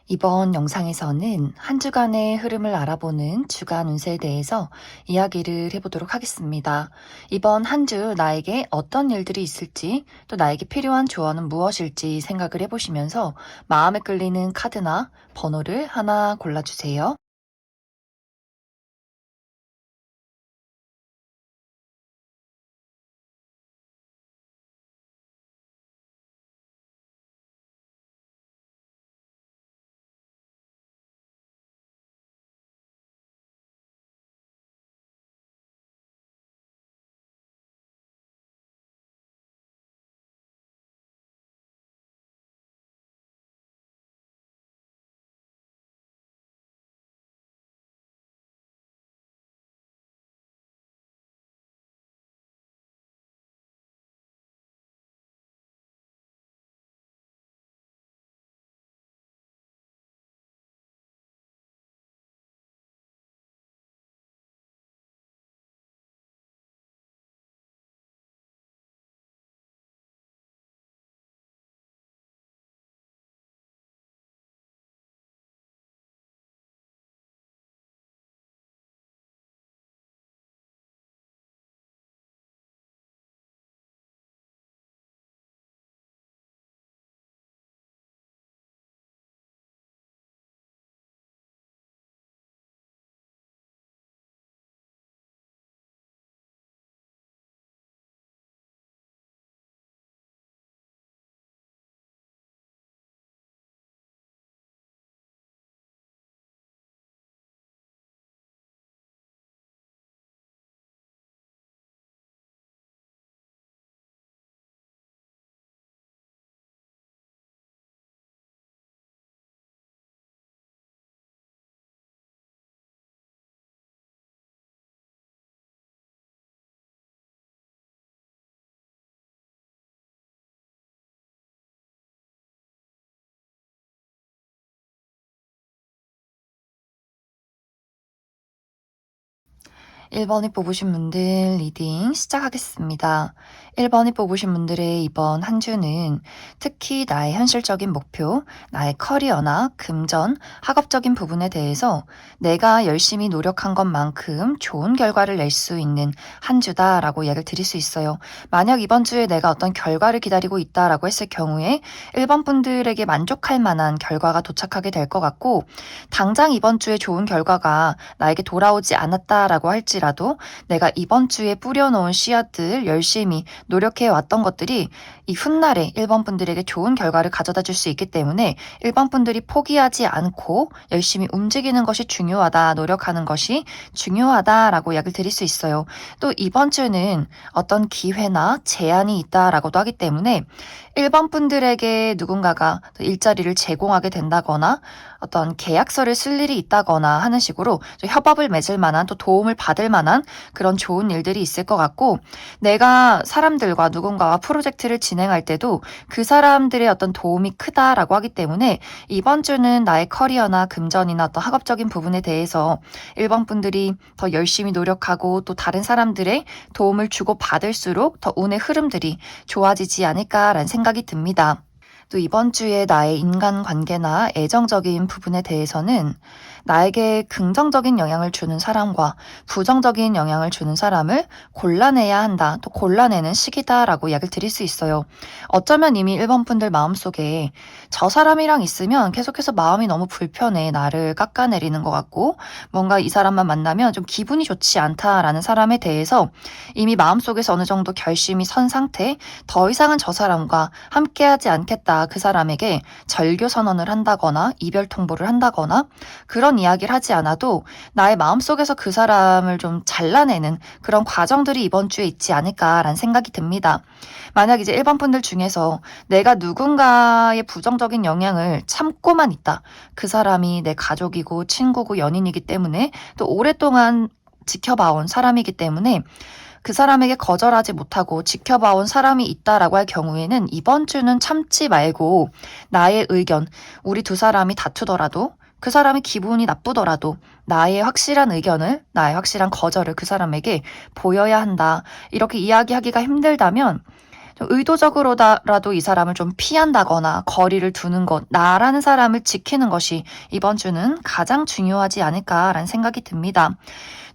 이번 영상에서는 한 주간의 흐름을 알아보는 주간 운세에 대해서 이야기를 해보도록 하겠습니다. 이번 한 주 나에게 어떤 일들이 있을지, 또 나에게 필요한 조언은 무엇일지 생각을 해보시면서 마음에 끌리는 카드나 번호를 하나 골라주세요. 1번이 뽑으신 분들 리딩 시작하겠습니다. 1번이 뽑으신 분들의 이번 한 주는 특히 나의 현실적인 목표, 나의 커리어나 금전, 학업적인 부분에 대해서 내가 열심히 노력한 것만큼 좋은 결과를 낼 수 있는 한 주다라고 이야기를 드릴 수 있어요. 만약 이번 주에 내가 어떤 결과를 기다리고 있다라고 했을 경우에 1번 분들에게 만족할 만한 결과가 도착하게 될 것 같고, 당장 이번 주에 좋은 결과가 나에게 돌아오지 않았다라고 할지라도 내가 이번 주에 뿌려놓은 씨앗들 열심히 노력해 왔던 것들이 이 훗날에 1번 분들에게 좋은 결과를 가져다 줄 수 있기 때문에 1번 분들이 포기하지 않고 열심히 움직이는 것이 중요하다, 노력하는 것이 중요하다라고 이야기를 드릴 수 있어요. 또 이번 주는 어떤 기회나 제안이 있다라고도 하기 때문에 1번 분들에게 누군가가 일자리를 제공하게 된다거나 어떤 계약서를 쓸 일이 있다거나 하는 식으로 협업을 맺을 만한, 또 도움을 받을 만한 그런 좋은 일들이 있을 것 같고, 내가 사람들과 누군가와 프로젝트를 진행할 때도 그 사람들의 어떤 도움이 크다라고 하기 때문에 이번 주는 나의 커리어나 금전이나 어떤 학업적인 부분에 대해서 1번 분들이 더 열심히 노력하고 또 다른 사람들의 도움을 주고 받을수록 더 운의 흐름들이 좋아지지 않을까라는 생각이 듭니다. 또 이번 주에 나의 인간관계나 애정적인 부분에 대해서는 나에게 긍정적인 영향을 주는 사람과 부정적인 영향을 주는 사람을 골라내야 한다, 또 골라내는 시기다라고 이야기를 드릴 수 있어요. 어쩌면 이미 1번 분들 마음속에 저 사람이랑 있으면 계속해서 마음이 너무 불편해, 나를 깎아내리는 것 같고 뭔가 이 사람만 만나면 좀 기분이 좋지 않다라는 사람에 대해서 이미 마음속에서 어느 정도 결심이 선 상태, 더 이상은 저 사람과 함께하지 않겠다, 그 사람에게 절교 선언을 한다거나 이별 통보를 한다거나 그런 이야기를 하지 않아도 나의 마음속에서 그 사람을 좀 잘라내는 그런 과정들이 이번 주에 있지 않을까라는 생각이 듭니다. 만약 이제 1번 분들 중에서 내가 누군가의 부정적인 영향을 참고만 있다, 그 사람이 내 가족이고 친구고 연인이기 때문에 또 오랫동안 지켜봐온 사람이기 때문에 그 사람에게 거절하지 못하고 지켜봐온 사람이 있다라고 할 경우에는 이번 주는 참지 말고 나의 의견, 우리 두 사람이 다투더라도 그 사람이 기분이 나쁘더라도 나의 확실한 의견을, 나의 확실한 거절을 그 사람에게 보여야 한다. 이렇게 이야기하기가 힘들다면 좀 의도적으로라도 이 사람을 좀 피한다거나 거리를 두는 것, 나라는 사람을 지키는 것이 이번 주는 가장 중요하지 않을까라는 생각이 듭니다.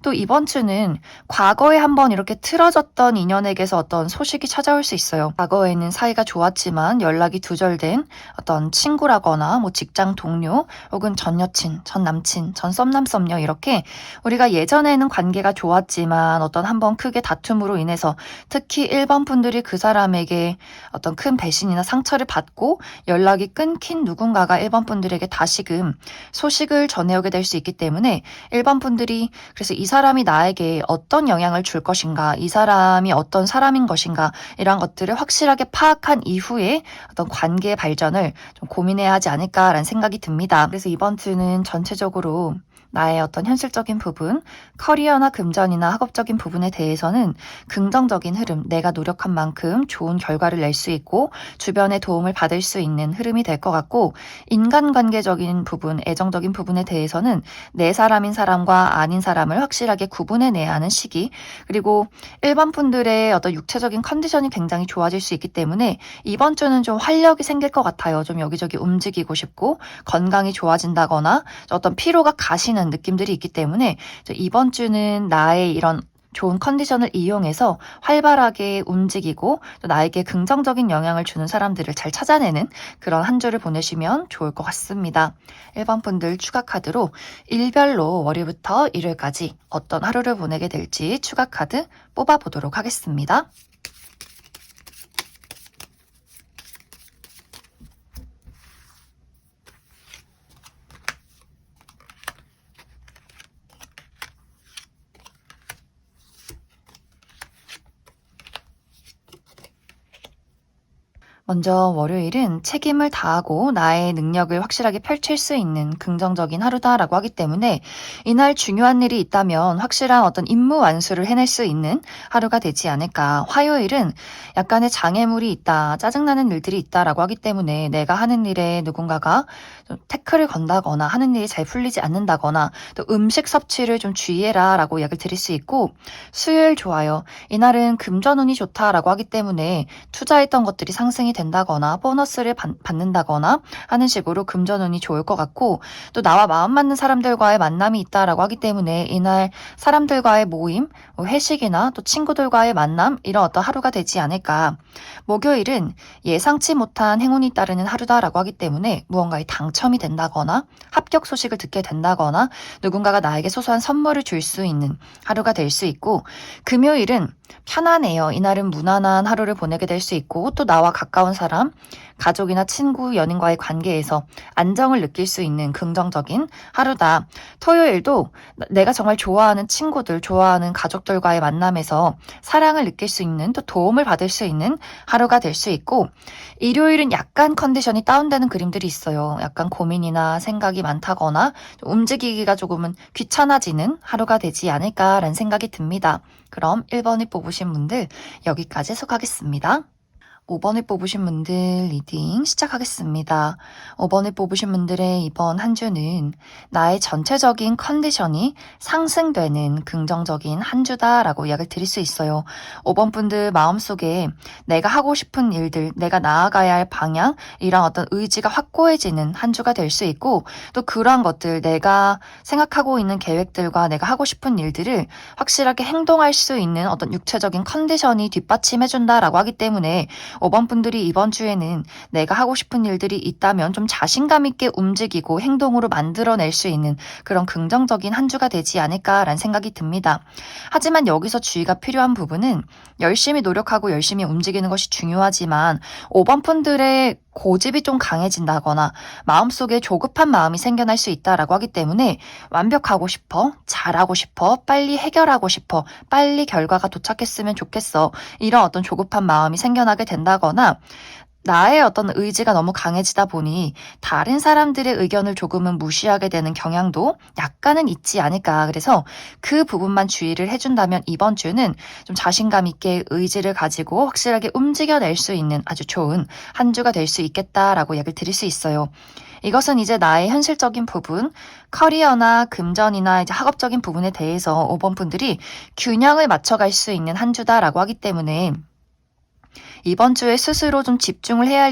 또 이번 주는 과거에 한번 이렇게 틀어졌던 인연에게서 어떤 소식이 찾아올 수 있어요. 과거에는 사이가 좋았지만 연락이 두절된 어떤 친구라거나 뭐 직장 동료 혹은 전 여친, 전 남친, 전 썸남 썸녀 이렇게 우리가 예전에는 관계가 좋았지만 어떤 한번 크게 다툼으로 인해서 특히 일반 분들이 그 사람에게 어떤 큰 배신이나 상처를 받고 연락이 끊긴 누군가가 일반 분들에게 다시금 소식을 전해오게 될 수 있기 때문에 일반 분들이 그래서 이 사람이 나에게 어떤 영향을 줄 것인가, 이 사람이 어떤 사람인 것인가, 이런 것들을 확실하게 파악한 이후에 어떤 관계의 발전을 좀 고민해야 하지 않을까라는 생각이 듭니다. 그래서 이번 주는 전체적으로 나의 어떤 현실적인 부분, 커리어나 금전이나 학업적인 부분에 대해서는 긍정적인 흐름, 내가 노력한 만큼 좋은 결과를 낼 수 있고 주변의 도움을 받을 수 있는 흐름이 될 것 같고, 인간관계적인 부분, 애정적인 부분에 대해서는 내 사람인 사람과 아닌 사람을 확실하게 구분해내야 하는 시기, 그리고 일반 분들의 어떤 육체적인 컨디션이 굉장히 좋아질 수 있기 때문에 이번 주는 좀 활력이 생길 것 같아요. 좀 여기저기 움직이고 싶고 건강이 좋아진다거나 어떤 피로가 가시는 느낌들이 있기 때문에 이번 주는 나의 이런 좋은 컨디션을 이용해서 활발하게 움직이고 또 나에게 긍정적인 영향을 주는 사람들을 잘 찾아내는 그런 한 주를 보내시면 좋을 것 같습니다. 1번 분들 추가 카드로 일별로 월요일부터 일요일까지 어떤 하루를 보내게 될지 추가 카드 뽑아보도록 하겠습니다. 먼저 월요일은 책임을 다하고 나의 능력을 확실하게 펼칠 수 있는 긍정적인 하루다라고 하기 때문에 이날 중요한 일이 있다면 확실한 어떤 임무 완수를 해낼 수 있는 하루가 되지 않을까. 화요일은 약간의 장애물이 있다, 짜증나는 일들이 있다라고 하기 때문에 내가 하는 일에 누군가가 좀 태클을 건다거나 하는 일이 잘 풀리지 않는다거나 또 음식 섭취를 좀 주의해라 라고 이야기를 드릴 수 있고, 수요일 좋아요. 이날은 금전운이 좋다라고 하기 때문에 투자했던 것들이 상승이 된다거나 보너스를 받는다거나 하는 식으로 금전운이 좋을 것 같고, 또 나와 마음 맞는 사람들과의 만남이 있다라고 하기 때문에 이날 사람들과의 모임, 뭐 회식이나 또 친구들과의 만남 이런 어떤 하루가 되지 않을까. 목요일은 예상치 못한 행운이 따르는 하루다라고 하기 때문에 무언가에 당첨이 된다거나 합격 소식을 듣게 된다거나 누군가가 나에게 소소한 선물을 줄 수 있는 하루가 될 수 있고, 금요일은 편안해요. 이날은 무난한 하루를 보내게 될 수 있고 또 나와 가까운 사람, 가족이나 친구, 연인과의 관계에서 안정을 느낄 수 있는 긍정적인 하루다. 토요일도 내가 정말 좋아하는 친구들, 좋아하는 가족들과의 만남에서 사랑을 느낄 수 있는 또 도움을 받을 수 있는 하루가 될 수 있고, 일요일은 약간 컨디션이 다운되는 그림들이 있어요. 약간 고민이나 생각이 많다거나 움직이기가 조금은 귀찮아지는 하루가 되지 않을까라는 생각이 듭니다. 그럼 1번을 뽑으신 분들 여기까지 소개하겠습니다. 5번을 뽑으신 분들 리딩 시작하겠습니다. 5번을 뽑으신 분들의 이번 한 주는 나의 전체적인 컨디션이 상승되는 긍정적인 한 주다라고 이야기를 드릴 수 있어요. 5번 분들 마음속에 내가 하고 싶은 일들, 내가 나아가야 할 방향, 이런 어떤 의지가 확고해지는 한 주가 될 수 있고, 또 그러한 것들, 내가 생각하고 있는 계획들과 내가 하고 싶은 일들을 확실하게 행동할 수 있는 어떤 육체적인 컨디션이 뒷받침해준다라고 하기 때문에 5번 분들이 이번 주에는 내가 하고 싶은 일들이 있다면 좀 자신감 있게 움직이고 행동으로 만들어낼 수 있는 그런 긍정적인 한 주가 되지 않을까라는 생각이 듭니다. 하지만 여기서 주의가 필요한 부분은 열심히 노력하고 열심히 움직이는 것이 중요하지만 5번 분들의 고집이 좀 강해진다거나 마음속에 조급한 마음이 생겨날 수 있다라고 하기 때문에 완벽하고 싶어, 잘하고 싶어, 빨리 해결하고 싶어, 빨리 결과가 도착했으면 좋겠어, 이런 어떤 조급한 마음이 생겨나게 된다거나 나의 어떤 의지가 너무 강해지다 보니 다른 사람들의 의견을 조금은 무시하게 되는 경향도 약간은 있지 않을까. 그래서 그 부분만 주의를 해준다면 이번 주는 좀 자신감 있게 의지를 가지고 확실하게 움직여낼 수 있는 아주 좋은 한 주가 될 수 있겠다라고 이야기를 드릴 수 있어요. 이것은 이제 나의 현실적인 부분, 커리어나 금전이나 이제 학업적인 부분에 대해서 5번 분들이 균형을 맞춰갈 수 있는 한 주다라고 하기 때문에 이번 주에 스스로 좀 집중을 해야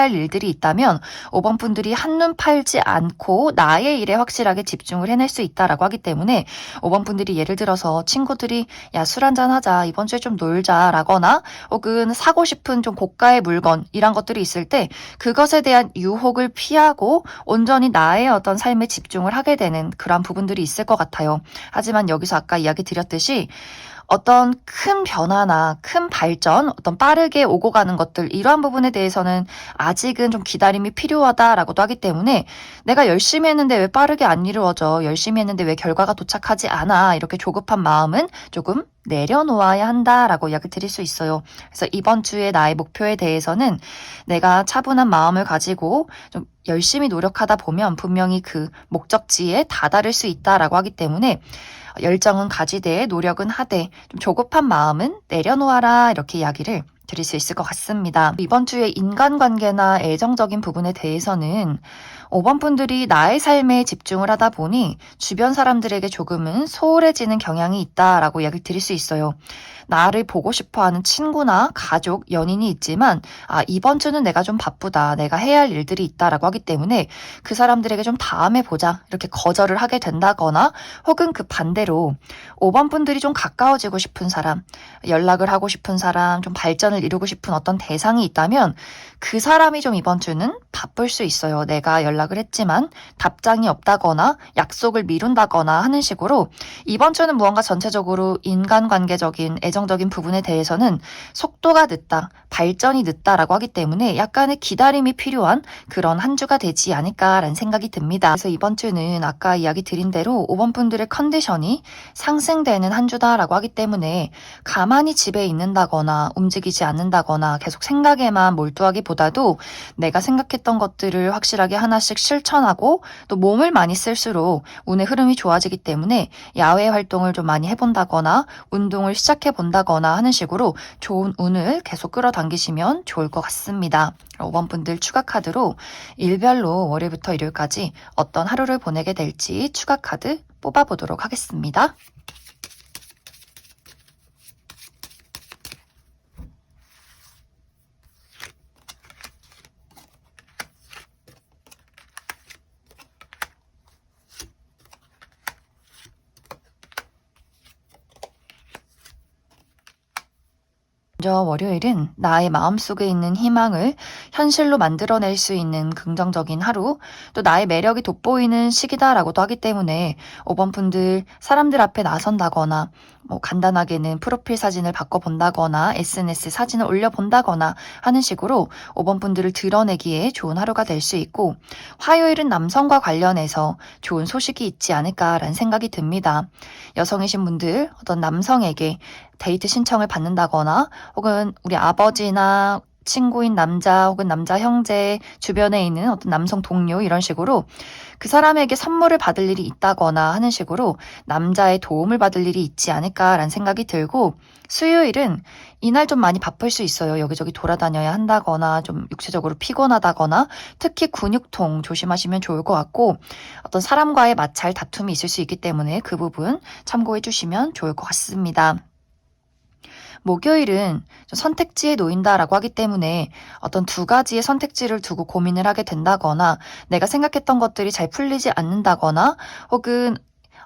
할 일들이 있다면 5번 분들이 한눈 팔지 않고 나의 일에 확실하게 집중을 해낼 수 있다라고 하기 때문에 5번 분들이 예를 들어서 친구들이 야, 술 한잔 하자, 이번 주에 좀 놀자라거나 혹은 사고 싶은 좀 고가의 물건 이런 것들이 있을 때 그것에 대한 유혹을 피하고 온전히 나의 어떤 삶에 집중을 하게 되는 그런 부분들이 있을 것 같아요. 하지만 여기서 아까 이야기 드렸듯이 어떤 큰 변화나 큰 발전, 어떤 빠르게 오고 가는 것들, 이러한 부분에 대해서는 아직은 좀 기다림이 필요하다라고도 하기 때문에 내가 열심히 했는데 왜 빠르게 안 이루어져? 열심히 했는데 왜 결과가 도착하지 않아? 이렇게 조급한 마음은 조금 내려놓아야 한다라고 이야기 드릴 수 있어요. 그래서 이번 주에 나의 목표에 대해서는 내가 차분한 마음을 가지고 좀 열심히 노력하다 보면 분명히 그 목적지에 다다를 수 있다라고 하기 때문에 열정은 가지되 노력은 하되 좀 조급한 마음은 내려놓아라 이렇게 이야기를 드릴 수 있을 것 같습니다. 이번 주에 인간관계나 애정적인 부분에 대해서는 5번 분들이 나의 삶에 집중을 하다 보니 주변 사람들에게 조금은 소홀해지는 경향이 있다라고 이야기를 드릴 수 있어요. 나를 보고 싶어하는 친구나 가족, 연인이 있지만 이번 주는 내가 좀 바쁘다. 내가 해야 할 일들이 있다라고 하기 때문에 그 사람들에게 좀 다음에 보자. 이렇게 거절을 하게 된다거나 혹은 그 반대로 5번 분들이 좀 가까워지고 싶은 사람, 연락을 하고 싶은 사람, 좀 발전을 이루고 싶은 어떤 대상이 있다면 그 사람이 좀 이번 주는 바쁠 수 있어요. 내가 연락을 했지만 답장이 없다거나 약속을 미룬다거나 하는 식으로 이번 주는 무언가 전체적으로 인간관계적인 애정적인 부분에 대해서는 속도가 늦다, 발전이 늦다라고 하기 때문에 약간의 기다림이 필요한 그런 한 주가 되지 않을까라는 생각이 듭니다. 그래서 이번 주는 아까 이야기 드린 대로 5번 분들의 컨디션이 상승되는 한 주다라고 하기 때문에 가만히 집에 있는다거나 움직이지 않는다거나 계속 생각에만 몰두하기보다도 내가 생각했던 것들을 확실하게 하나씩 실천하고 또 몸을 많이 쓸수록 운의 흐름이 좋아지기 때문에 야외 활동을 좀 많이 해본다거나 운동을 시작해 본다거나 하는 식으로 좋은 운을 계속 끌어당기시면 좋을 것 같습니다. 5번 분들 추가 카드로 일별로 월요일부터 일요일까지 어떤 하루를 보내게 될지 추가 카드 뽑아보도록 하겠습니다. 먼저 월요일은 나의 마음속에 있는 희망을 현실로 만들어낼 수 있는 긍정적인 하루, 또 나의 매력이 돋보이는 시기다라고도 하기 때문에 5번 분들 사람들 앞에 나선다거나 간단하게는 프로필 사진을 바꿔본다거나 SNS 사진을 올려본다거나 하는 식으로 5번 분들을 드러내기에 좋은 하루가 될 수 있고, 화요일은 남성과 관련해서 좋은 소식이 있지 않을까라는 생각이 듭니다. 여성이신 분들 어떤 남성에게 데이트 신청을 받는다거나 혹은 우리 아버지나 친구인 남자 혹은 남자 형제 주변에 있는 어떤 남성 동료 이런 식으로 그 사람에게 선물을 받을 일이 있다거나 하는 식으로 남자의 도움을 받을 일이 있지 않을까라는 생각이 들고, 수요일은 이날 좀 많이 바쁠 수 있어요. 여기저기 돌아다녀야 한다거나 좀 육체적으로 피곤하다거나 특히 근육통 조심하시면 좋을 것 같고, 어떤 사람과의 마찰 다툼이 있을 수 있기 때문에 그 부분 참고해 주시면 좋을 것 같습니다. 목요일은 선택지에 놓인다라고 하기 때문에 어떤 두 가지의 선택지를 두고 고민을 하게 된다거나 내가 생각했던 것들이 잘 풀리지 않는다거나 혹은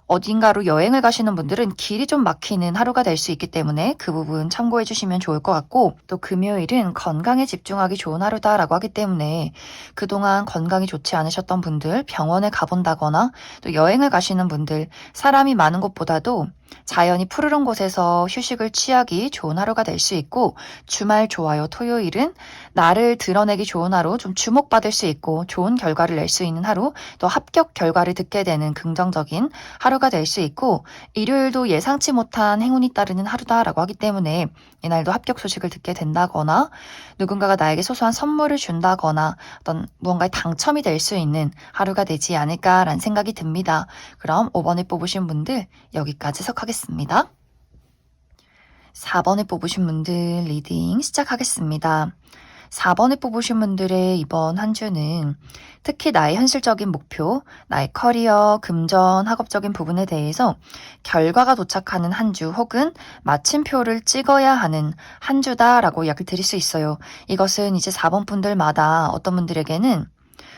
어딘가로 여행을 가시는 분들은 길이 좀 막히는 하루가 될 수 있기 때문에 그 부분 참고해 주시면 좋을 것 같고, 또 금요일은 건강에 집중하기 좋은 하루다라고 하기 때문에 그동안 건강이 좋지 않으셨던 분들 병원에 가본다거나 또 여행을 가시는 분들 사람이 많은 곳보다도 자연이 푸르른 곳에서 휴식을 취하기 좋은 하루가 될 수 있고, 주말 좋아요 토요일은 나를 드러내기 좋은 하루, 좀 주목받을 수 있고 좋은 결과를 낼 수 있는 하루, 또 합격 결과를 듣게 되는 긍정적인 하루가 될 수 있고, 일요일도 예상치 못한 행운이 따르는 하루다라고 하기 때문에 이날도 합격 소식을 듣게 된다거나 누군가가 나에게 소소한 선물을 준다거나 어떤 무언가에 당첨이 될 수 있는 하루가 되지 않을까라는 생각이 듭니다. 그럼 5번을 뽑으신 분들 여기까지 하겠습니다. 4번을 뽑으신 분들 리딩 시작하겠습니다. 4번을 뽑으신 분들의 이번 한 주는 특히 나의 현실적인 목표, 나의 커리어, 금전, 학업적인 부분에 대해서 결과가 도착하는 한 주 혹은 마침표를 찍어야 하는 한 주다라고 이야기를 드릴 수 있어요. 이것은 이제 4번 분들마다 어떤 분들에게는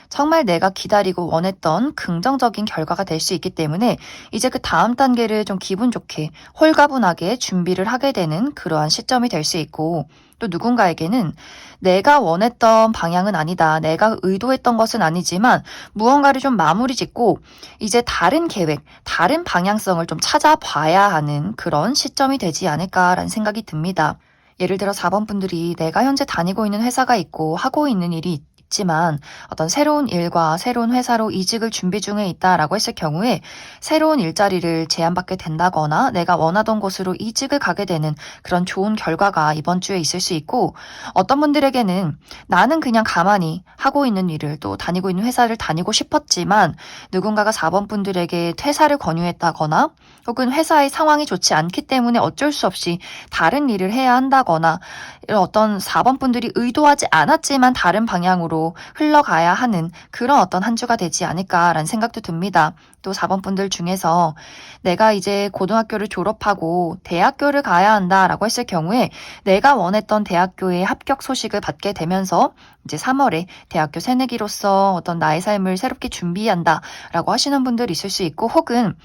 정말 내가 기다리고 원했던 긍정적인 결과가 될 수 있기 때문에 이제 그 다음 단계를 좀 기분 좋게 홀가분하게 준비를 하게 되는 그러한 시점이 될 수 있고, 또 누군가에게는 내가 원했던 방향은 아니다, 내가 의도했던 것은 아니지만 무언가를 좀 마무리 짓고 이제 다른 계획, 다른 방향성을 좀 찾아봐야 하는 그런 시점이 되지 않을까라는 생각이 듭니다. 예를 들어 4번 분들이 내가 현재 다니고 있는 회사가 있고 하고 있는 일이 있지만 어떤 새로운 일과 새로운 회사로 이직을 준비 중에 있다라고 했을 경우에 새로운 일자리를 제안받게 된다거나 내가 원하던 곳으로 이직을 가게 되는 그런 좋은 결과가 이번 주에 있을 수 있고, 어떤 분들에게는 나는 그냥 가만히 하고 있는 일을 또 다니고 있는 회사를 다니고 싶었지만 누군가가 4번 분들에게 퇴사를 권유했다거나 혹은 회사의 상황이 좋지 않기 때문에 어쩔 수 없이 다른 일을 해야 한다거나 이런 어떤 4번 분들이 의도하지 않았지만 다른 방향으로 흘러가야 하는 그런 어떤 한 주가 되지 않을까라는 생각도 듭니다. 또 4번 분들 중에서 내가 이제 고등학교를 졸업하고 대학교를 가야 한다라고 했을 경우에 내가 원했던 대학교의 합격 소식을 받게 되면서 이제 3월에 대학교 새내기로서 어떤 나의 삶을 새롭게 준비한다라고 하시는 분들 있을 수 있고, 혹은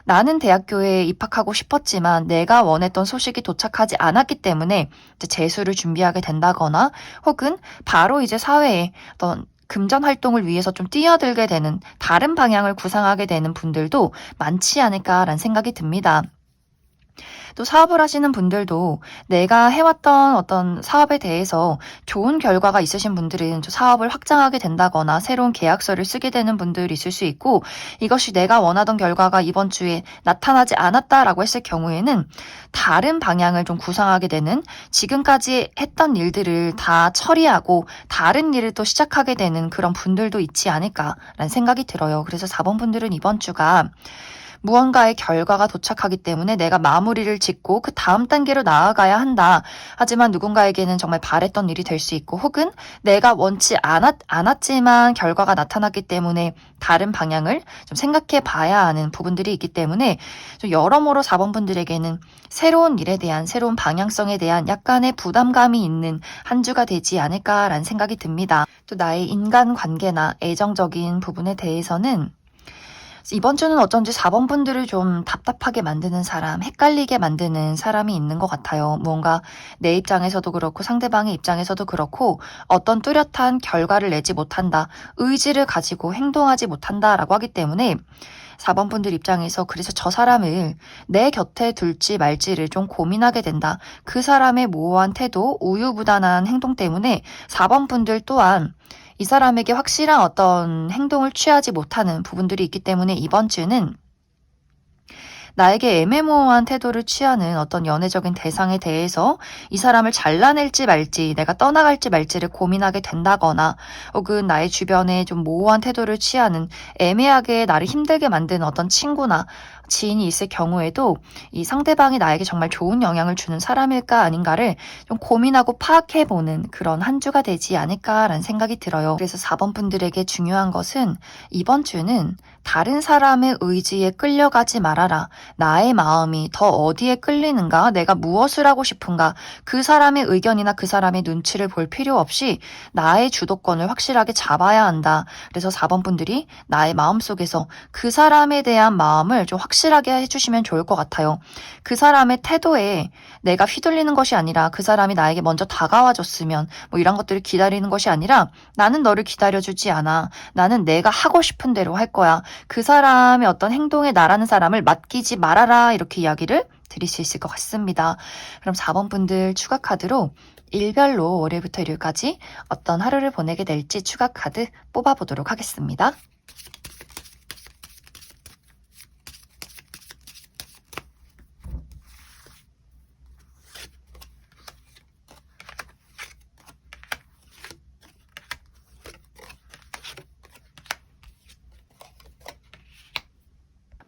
나는 대학교에 입학하고 싶었지만 내가 원했던 소식이 도착하지 않았기 때문에 이제 재수를 준비하게 된다거나, 혹은 바로 이제 사회에 어떤 금전 활동을 위해서 좀 뛰어들게 되는 다른 방향을 구상하게 되는 분들도 많지 않을까라는 생각이 듭니다. 또 사업을 하시는 분들도 내가 해왔던 어떤 사업에 대해서 좋은 결과가 있으신 분들은 사업을 확장하게 된다거나 새로운 계약서를 쓰게 되는 분들이 있을 수 있고, 이것이 내가 원하던 결과가 이번 주에 나타나지 않았다라고 했을 경우에는 다른 방향을 좀 구상하게 되는, 지금까지 했던 일들을 다 처리하고 다른 일을 또 시작하게 되는 그런 분들도 있지 않을까라는 생각이 들어요. 그래서 4번 분들은 이번 주가 무언가의 결과가 도착하기 때문에 내가 마무리를 짓고 그 다음 단계로 나아가야 한다. 하지만 누군가에게는 정말 바랬던 일이 될 수 있고, 혹은 내가 원치 않았지만 결과가 나타났기 때문에 다른 방향을 좀 생각해 봐야 하는 부분들이 있기 때문에 좀 여러모로 4번 분들에게는 새로운 일에 대한, 새로운 방향성에 대한 약간의 부담감이 있는 한 주가 되지 않을까라는 생각이 듭니다. 또 나의 인간관계나 애정적인 부분에 대해서는 이번 주는 어쩐지 4번 분들을 좀 답답하게 만드는 사람, 헷갈리게 만드는 사람이 있는 것 같아요. 뭔가 내 입장에서도 그렇고 상대방의 입장에서도 그렇고 어떤 뚜렷한 결과를 내지 못한다, 의지를 가지고 행동하지 못한다라고 하기 때문에 4번 분들 입장에서 그래서 저 사람을 내 곁에 둘지 말지를 좀 고민하게 된다. 그 사람의 모호한 태도, 우유부단한 행동 때문에 4번 분들 또한 이 사람에게 확실한 어떤 행동을 취하지 못하는 부분들이 있기 때문에 이번 주는 나에게 애매모호한 태도를 취하는 어떤 연애적인 대상에 대해서 이 사람을 잘라낼지 말지, 내가 떠나갈지 말지를 고민하게 된다거나, 혹은 나의 주변에 좀 모호한 태도를 취하는, 애매하게 나를 힘들게 만드는 어떤 친구나 지인이 있을 경우에도 이 상대방이 나에게 정말 좋은 영향을 주는 사람일까 아닌가를 좀 고민하고 파악해보는 그런 한 주가 되지 않을까라는 생각이 들어요. 그래서 4번 분들에게 중요한 것은 이번 주는 다른 사람의 의지에 끌려가지 말아라. 나의 마음이 더 어디에 끌리는가? 내가 무엇을 하고 싶은가? 그 사람의 의견이나 그 사람의 눈치를 볼 필요 없이 나의 주도권을 확실하게 잡아야 한다. 그래서 4번 분들이 나의 마음속에서 그 사람에 대한 마음을 좀 확실하게 해주시면 좋을 것 같아요. 그 사람의 태도에 내가 휘둘리는 것이 아니라 그 사람이 나에게 먼저 다가와 줬으면 뭐 이런 것들을 기다리는 것이 아니라 나는 너를 기다려주지 않아. 나는 내가 하고 싶은 대로 할 거야. 그 사람의 어떤 행동에 나라는 사람을 맡기지 말아라, 이렇게 이야기를 드릴 수 있을 것 같습니다. 그럼 4번 분들 추가 카드로 일별로 월요일부터 일요일까지 어떤 하루를 보내게 될지 추가 카드 뽑아보도록 하겠습니다.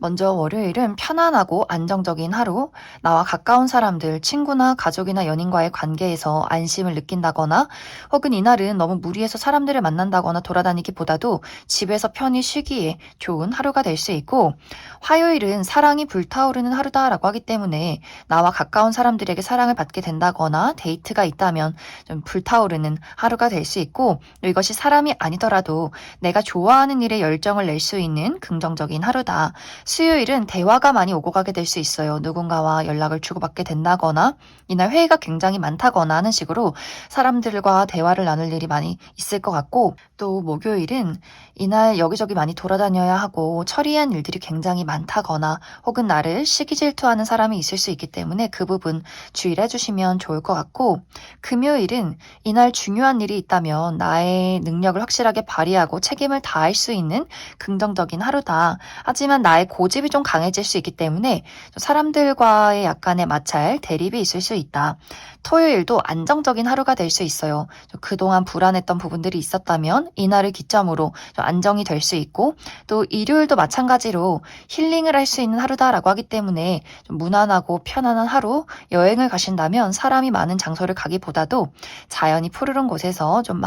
먼저 월요일은 편안하고 안정적인 하루, 나와 가까운 사람들, 친구나 가족이나 연인과의 관계에서 안심을 느낀다거나, 혹은 이날은 너무 무리해서 사람들을 만난다거나 돌아다니기보다도 집에서 편히 쉬기에 좋은 하루가 될 수 있고, 화요일은 사랑이 불타오르는 하루다라고 하기 때문에 나와 가까운 사람들에게 사랑을 받게 된다거나 데이트가 있다면 좀 불타오르는 하루가 될 수 있고, 또 이것이 사람이 아니더라도 내가 좋아하는 일에 열정을 낼 수 있는 긍정적인 하루다. 수요일은 대화가 많이 오고 가게 될 수 있어요. 누군가와 연락을 주고받게 된다거나 이날 회의가 굉장히 많다거나 하는 식으로 사람들과 대화를 나눌 일이 많이 있을 것 같고, 또 목요일은 이날 여기저기 많이 돌아다녀야 하고 처리한 일들이 굉장히 많다거나 혹은 나를 시기 질투하는 사람이 있을 수 있기 때문에 그 부분 주의를 해주시면 좋을 것 같고, 금요일은 이날 중요한 일이 있다면 나의 능력을 확실하게 발휘하고 책임을 다할 수 있는 긍정적인 하루다. 하지만 나의 고집이 좀 강해질 수 있기 때문에 사람들과의 약간의 마찰, 대립이 있을 수 있다. 토요일도 안정적인 하루가 될 수 있어요. 그동안 불안했던 부분들이 있었다면 이날을 기점으로 좀 안정이 될 수 있고, 또 일요일도 마찬가지로 힐링을 할 수 있는 하루다라고 하기 때문에 좀 무난하고 편안한 하루, 여행을 가신다면 사람이 많은 장소를 가기보다도 자연이 푸르른 곳에서 좀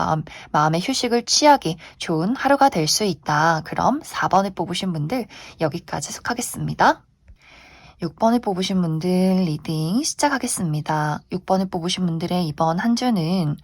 마음의 휴식을 취하기 좋은 하루가 될 수 있다. 그럼 4번을 뽑으신 분들 여기까지 속하겠습니다. 6번을 뽑으신 분들 리딩 시작하겠습니다. 6번을 뽑으신 분들의 이번 한 주는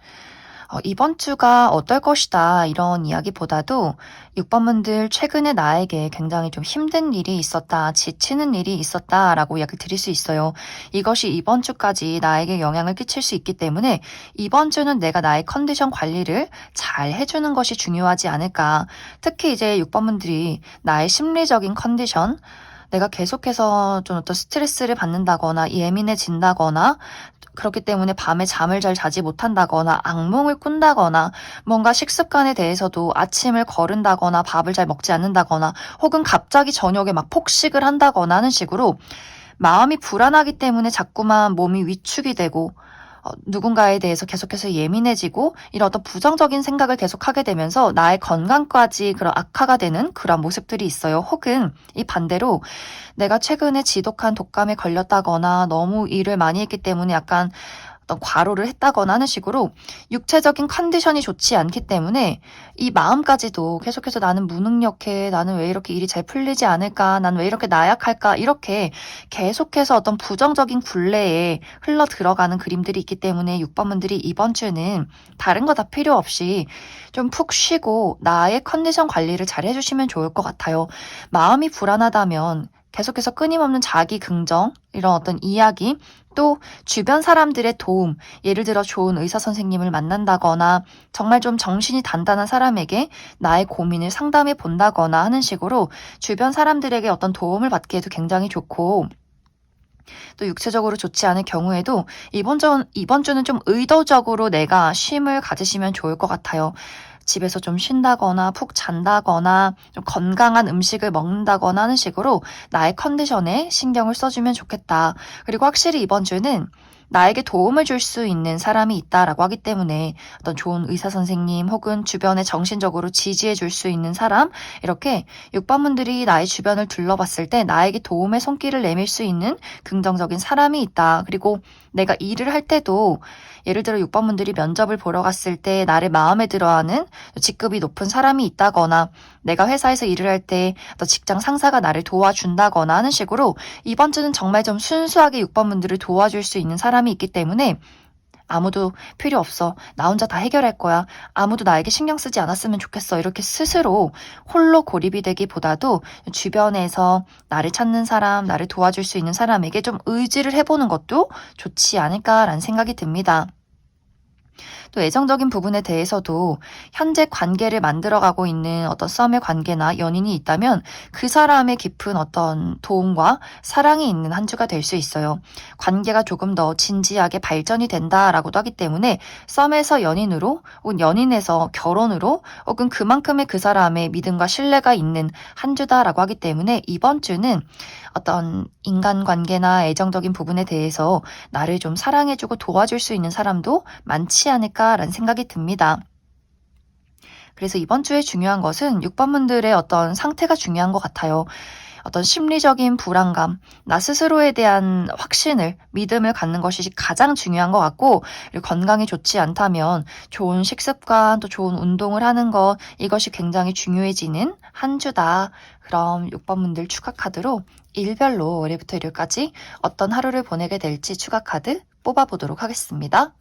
이번 주가 어떨 것이다 이런 이야기보다도 6번 분들 최근에 나에게 굉장히 좀 힘든 일이 있었다, 지치는 일이 있었다 라고 이야기를 드릴 수 있어요. 이것이 이번 주까지 나에게 영향을 끼칠 수 있기 때문에 이번 주는 내가 나의 컨디션 관리를 잘 해주는 것이 중요하지 않을까. 특히 이제 6번 분들이 나의 심리적인 컨디션, 내가 계속해서 좀 어떤 스트레스를 받는다거나 예민해진다거나 그렇기 때문에 밤에 잠을 잘 자지 못한다거나 악몽을 꾼다거나 뭔가 식습관에 대해서도 아침을 거른다거나 밥을 잘 먹지 않는다거나 혹은 갑자기 저녁에 막 폭식을 한다거나 하는 식으로 마음이 불안하기 때문에 자꾸만 몸이 위축이 되고 누군가에 대해서 계속해서 예민해지고 이런 어떤 부정적인 생각을 계속하게 되면서 나의 건강까지 그런 악화가 되는 그런 모습들이 있어요. 혹은 이 반대로 내가 최근에 지독한 독감에 걸렸다거나 너무 일을 많이 했기 때문에 약간 어떤 과로를 했다거나 하는 식으로 육체적인 컨디션이 좋지 않기 때문에 이 마음까지도 계속해서 나는 무능력해, 나는 왜 이렇게 일이 잘 풀리지 않을까, 나는 왜 이렇게 나약할까, 이렇게 계속해서 어떤 부정적인 굴레에 흘러 들어가는 그림들이 있기 때문에 6번 분들이 이번 주는 다른 거 다 필요 없이 좀 푹 쉬고 나의 컨디션 관리를 잘 해주시면 좋을 것 같아요. 마음이 불안하다면 계속해서 끊임없는 자기 긍정, 이런 어떤 이야기, 또 주변 사람들의 도움, 예를 들어 좋은 의사 선생님을 만난다거나 정말 좀 정신이 단단한 사람에게 나의 고민을 상담해 본다거나 하는 식으로 주변 사람들에게 어떤 도움을 받기에도 굉장히 좋고, 또 육체적으로 좋지 않을 경우에도 이번 주는 좀 의도적으로 내가 쉼을 가지시면 좋을 것 같아요. 집에서 좀 쉰다거나 푹 잔다거나 좀 건강한 음식을 먹는다거나 하는 식으로 나의 컨디션에 신경을 써주면 좋겠다. 그리고 확실히 이번 주는 나에게 도움을 줄 수 있는 사람이 있다라고 하기 때문에 어떤 좋은 의사 선생님 혹은 주변에 정신적으로 지지해 줄 수 있는 사람, 이렇게 6번 분들이 나의 주변을 둘러봤을 때 나에게 도움의 손길을 내밀 수 있는 긍정적인 사람이 있다. 그리고 내가 일을 할 때도 예를 들어 6번 분들이 면접을 보러 갔을 때 나를 마음에 들어하는 직급이 높은 사람이 있다거나 내가 회사에서 일을 할 때 또 직장 상사가 나를 도와준다거나 하는 식으로 이번 주는 정말 좀 순수하게 6번 분들을 도와줄 수 있는 사람이 있기 때문에 아무도 필요 없어, 나 혼자 다 해결할 거야, 아무도 나에게 신경 쓰지 않았으면 좋겠어, 이렇게 스스로 홀로 고립이 되기보다도 주변에서 나를 찾는 사람, 나를 도와줄 수 있는 사람에게 좀 의지를 해보는 것도 좋지 않을까라는 생각이 듭니다. 또 애정적인 부분에 대해서도 현재 관계를 만들어가고 있는 어떤 썸의 관계나 연인이 있다면 그 사람의 깊은 어떤 도움과 사랑이 있는 한 주가 될 수 있어요. 관계가 조금 더 진지하게 발전이 된다라고도 하기 때문에 썸에서 연인으로 혹은 연인에서 결혼으로 혹은 그만큼의 그 사람의 믿음과 신뢰가 있는 한 주다라고 하기 때문에 이번 주는 어떤 인간관계나 애정적인 부분에 대해서 나를 좀 사랑해주고 도와줄 수 있는 사람도 많지 않을까라는 생각이 듭니다. 그래서 이번 주에 중요한 것은 6번 분들의 어떤 상태가 중요한 것 같아요. 어떤 심리적인 불안감, 나 스스로에 대한 확신을, 믿음을 갖는 것이 가장 중요한 것 같고, 그리고 건강이 좋지 않다면 좋은 식습관, 또 좋은 운동을 하는 것, 이것이 굉장히 중요해지는 한 주다. 그럼 6번분들 추가 카드로 일별로 월요일부터 일요일까지 어떤 하루를 보내게 될지 추가 카드 뽑아보도록 하겠습니다.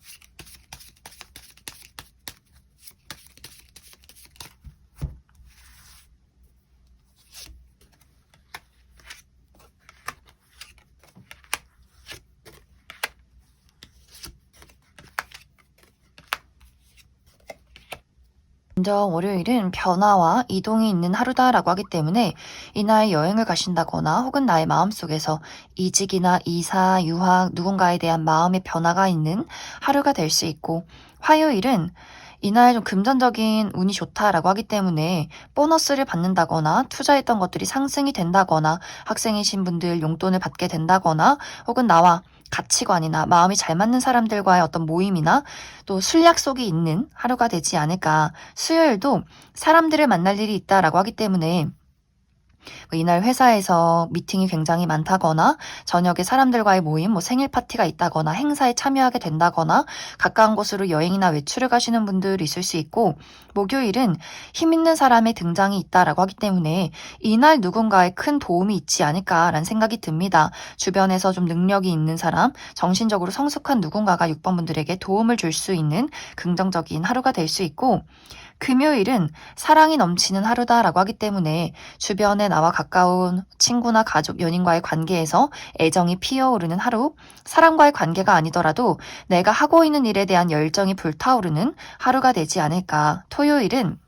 먼저 월요일은 변화와 이동이 있는 하루다라고 하기 때문에 이날 여행을 가신다거나 혹은 나의 마음속에서 이직이나 이사, 유학, 누군가에 대한 마음의 변화가 있는 하루가 될 수 있고, 화요일은 이날 좀 금전적인 운이 좋다라고 하기 때문에 보너스를 받는다거나 투자했던 것들이 상승이 된다거나 학생이신 분들 용돈을 받게 된다거나 혹은 나와 가치관이나 마음이 잘 맞는 사람들과의 어떤 모임이나 또 술 약속이 있는 하루가 되지 않을까. 수요일도 사람들을 만날 일이 있다라고 하기 때문에 이날 회사에서 미팅이 굉장히 많다거나 저녁에 사람들과의 모임, 생일 파티가 있다거나 행사에 참여하게 된다거나 가까운 곳으로 여행이나 외출을 가시는 분들이 있을 수 있고, 목요일은 힘 있는 사람의 등장이 있다라고 하기 때문에 이날 누군가의 큰 도움이 있지 않을까라는 생각이 듭니다. 주변에서 좀 능력이 있는 사람, 정신적으로 성숙한 누군가가 6번분들에게 도움을 줄 수 있는 긍정적인 하루가 될 수 있고, 금요일은 사랑이 넘치는 하루다라고 하기 때문에 주변에 나와 가까운 친구나 가족, 연인과의 관계에서 애정이 피어오르는 하루, 사람과의 관계가 아니더라도 내가 하고 있는 일에 대한 열정이 불타오르는 하루가 되지 않을까. 토요일은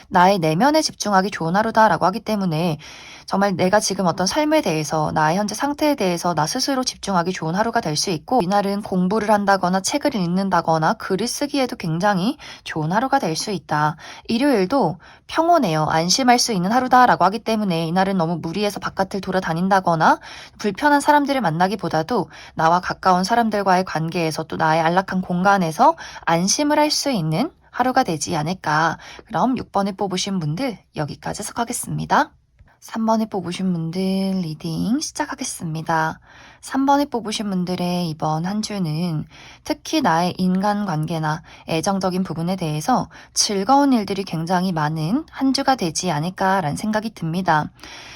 나의 내면에 집중하기 좋은 하루다라고 하기 때문에 정말 내가 지금 어떤 삶에 대해서, 나의 현재 상태에 대해서 나 스스로 집중하기 좋은 하루가 될 수 있고, 이날은 공부를 한다거나 책을 읽는다거나 글을 쓰기에도 굉장히 좋은 하루가 될 수 있다. 일요일도 평온해요. 안심할 수 있는 하루다라고 하기 때문에 이날은 너무 무리해서 바깥을 돌아다닌다거나 불편한 사람들을 만나기보다도 나와 가까운 사람들과의 관계에서 또 나의 안락한 공간에서 안심을 할 수 있는 하루가 되지 않을까. 그럼 6번을 뽑으신 분들 여기까지 해석하겠습니다. 3번을 뽑으신 분들 리딩 시작하겠습니다. 3번을 뽑으신 분들의 이번 한 주는 특히 나의 인간관계나 애정적인 부분에 대해서 즐거운 일들이 굉장히 많은 한 주가 되지 않을까라는 생각이 듭니다.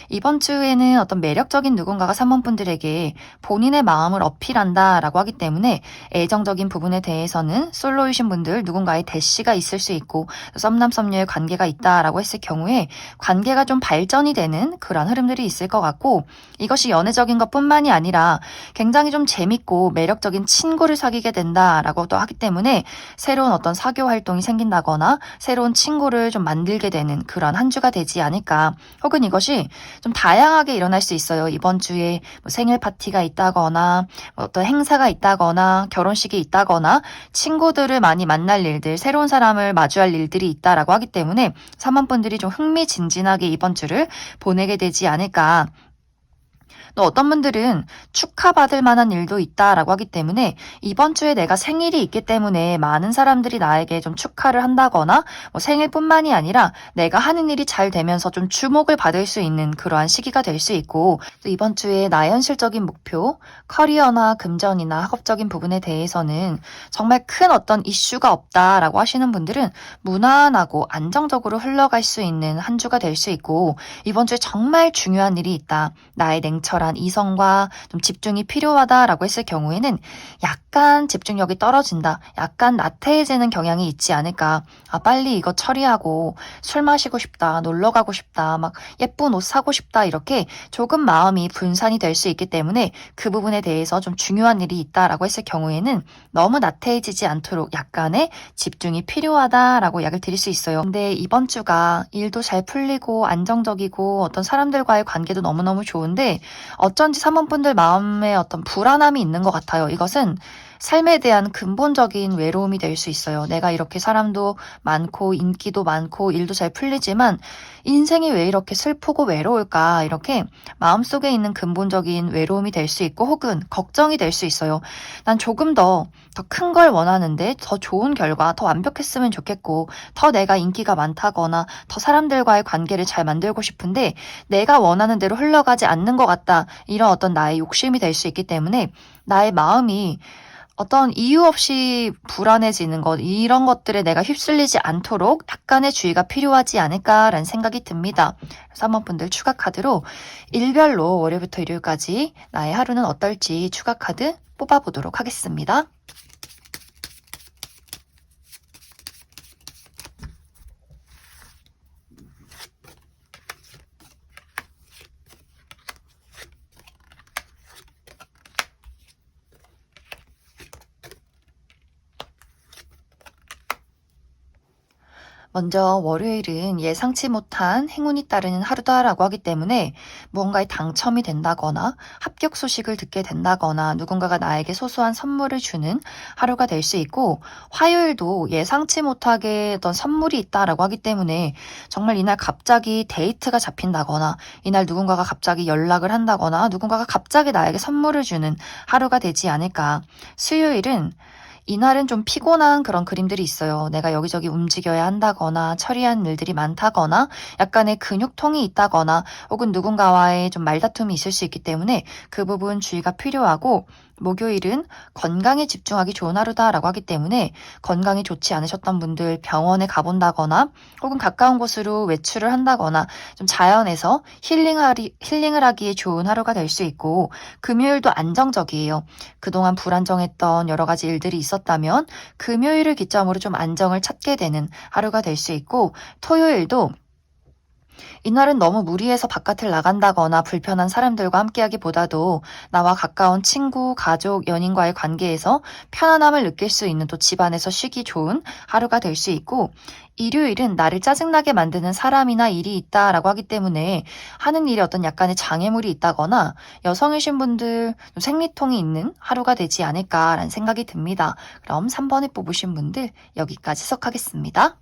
이번 주에는 어떤 매력적인 누군가가 3번 분들에게 본인의 마음을 어필한다라고 하기 때문에 애정적인 부분에 대해서는 솔로이신 분들 누군가의 대시가 있을 수 있고, 썸남 썸녀의 관계가 있다라고 했을 경우에 관계가 좀 발전이 되는 그런 흐름들이 있을 것 같고, 이것이 연애적인 것뿐만이 아니라 굉장히 좀 재밌고 매력적인 친구를 사귀게 된다라고도 하기 때문에 새로운 어떤 사교 활동이 생긴다거나 새로운 친구를 좀 만들게 되는 그런 한 주가 되지 않을까. 혹은 이것이 좀 다양하게 일어날 수 있어요. 이번 주에 생일 파티가 있다거나 어떤 행사가 있다거나 결혼식이 있다거나 친구들을 많이 만날 일들, 새로운 사람을 마주할 일들이 있다라고 하기 때문에 3번 분들이 좀 흥미진진하게 이번 주를 보내게 되지 않을까. 또 어떤 분들은 축하받을 만한 일도 있다라고 하기 때문에 이번 주에 내가 생일이 있기 때문에 많은 사람들이 나에게 좀 축하를 한다거나 생일뿐만이 아니라 내가 하는 일이 잘 되면서 좀 주목을 받을 수 있는 그러한 시기가 될 수 있고, 또 이번 주에 나의 현실적인 목표, 커리어나 금전이나 학업적인 부분에 대해서는 정말 큰 어떤 이슈가 없다라고 하시는 분들은 무난하고 안정적으로 흘러갈 수 있는 한 주가 될 수 있고, 이번 주에 정말 중요한 일이 있다, 나의 냉철한 이성과 좀 집중이 필요하다라고 했을 경우에는 약간 집중력이 떨어진다, 약간 나태해지는 경향이 있지 않을까. 빨리 이거 처리하고 술 마시고 싶다, 놀러 가고 싶다, 막 예쁜 옷 사고 싶다, 이렇게 조금 마음이 분산이 될 수 있기 때문에 그 부분에 대해서 좀 중요한 일이 있다라고 했을 경우에는 너무 나태해지지 않도록 약간의 집중이 필요하다라고 약을 드릴 수 있어요. 근데 이번 주가 일도 잘 풀리고 안정적이고 어떤 사람들과의 관계도 너무너무 좋은데 어쩐지 3번분들 마음에 어떤 불안함이 있는 것 같아요. 이것은 삶에 대한 근본적인 외로움이 될 수 있어요. 내가 이렇게 사람도 많고 인기도 많고 일도 잘 풀리지만 인생이 왜 이렇게 슬프고 외로울까? 이렇게 마음속에 있는 근본적인 외로움이 될 수 있고 혹은 걱정이 될 수 있어요. 난 조금 더 큰 걸 원하는데 더 좋은 결과, 더 완벽했으면 좋겠고 더 내가 인기가 많다거나 더 사람들과의 관계를 잘 만들고 싶은데 내가 원하는 대로 흘러가지 않는 것 같다. 이런 어떤 나의 욕심이 될 수 있기 때문에 나의 마음이 어떤 이유 없이 불안해지는 것, 이런 것들에 내가 휩쓸리지 않도록 약간의 주의가 필요하지 않을까라는 생각이 듭니다. 그래서 한번 분들 추가 카드로 일별로 월요일부터 일요일까지 나의 하루는 어떨지 추가 카드 뽑아보도록 하겠습니다. 먼저 월요일은 예상치 못한 행운이 따르는 하루다라고 하기 때문에 무언가에 당첨이 된다거나 합격 소식을 듣게 된다거나 누군가가 나에게 소소한 선물을 주는 하루가 될 수 있고, 화요일도 예상치 못하게 어떤 선물이 있다라고 하기 때문에 정말 이날 갑자기 데이트가 잡힌다거나 이날 누군가가 갑자기 연락을 한다거나 누군가가 갑자기 나에게 선물을 주는 하루가 되지 않을까. 수요일은 이날은 좀 피곤한 그런 그림들이 있어요. 내가 여기저기 움직여야 한다거나 처리한 일들이 많다거나 약간의 근육통이 있다거나 혹은 누군가와의 좀 말다툼이 있을 수 있기 때문에 그 부분 주의가 필요하고, 목요일은 건강에 집중하기 좋은 하루다라고 하기 때문에 건강이 좋지 않으셨던 분들 병원에 가본다거나 혹은 가까운 곳으로 외출을 한다거나 좀 자연에서 힐링을 하기에 좋은 하루가 될 수 있고, 금요일도 안정적이에요. 그동안 불안정했던 여러 가지 일들이 있었다면 금요일을 기점으로 좀 안정을 찾게 되는 하루가 될 수 있고, 토요일도 이날은 너무 무리해서 바깥을 나간다거나 불편한 사람들과 함께하기보다도 나와 가까운 친구, 가족, 연인과의 관계에서 편안함을 느낄 수 있는, 또 집안에서 쉬기 좋은 하루가 될 수 있고, 일요일은 나를 짜증나게 만드는 사람이나 일이 있다라고 하기 때문에 하는 일에 어떤 약간의 장애물이 있다거나 여성이신 분들 좀 생리통이 있는 하루가 되지 않을까라는 생각이 듭니다. 그럼 3번에 뽑으신 분들 여기까지 해석하겠습니다.